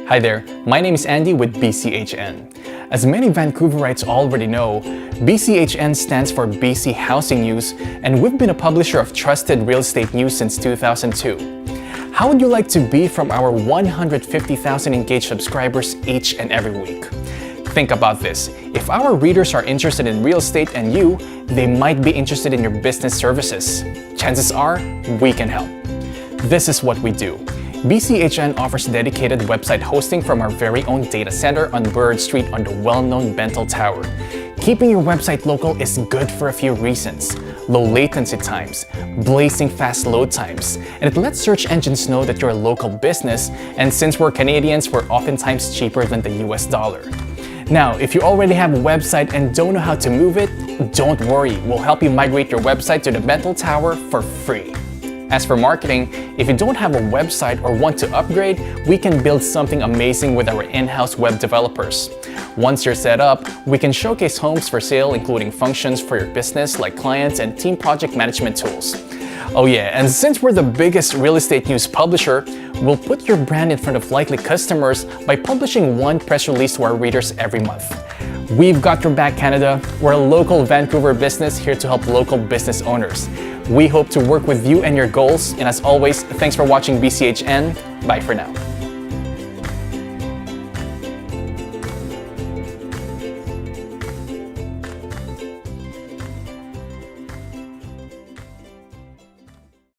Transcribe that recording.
Hi there, my name is Andy with BCHN. As many Vancouverites already know, BCHN stands for BC Housing News, and we've been a publisher of trusted real estate news since 2002. How would you like to be from our 150,000 engaged subscribers each and every week? Think about this. If our readers are interested in real estate and they might be interested in your business services. Chances are, we can help. This is what we do. BCHN offers dedicated website hosting from our very own data center on Burrard Street on the well-known Bentall Tower. Keeping your website local is good for a few reasons. Low latency times, blazing fast load times, and it lets search engines know that you're a local business, and since we're Canadians, we're oftentimes cheaper than the US dollar. Now, if you already have a website and don't know how to move it, don't worry, we'll help you migrate your website to the Bentall Tower for free. As for marketing, if you don't have a website or want to upgrade, we can build something amazing with our in-house web developers. Once you're set up, we can showcase homes for sale, including functions for your business like clients and team project management tools. Oh yeah, and since we're the biggest real estate news publisher, we'll put your brand in front of likely customers by publishing one press release to our readers every month. We've got your back, Canada. We're a local Vancouver business here to help local business owners. We hope to work with you and your goals, and as always, thanks for watching BCHN. Bye for now.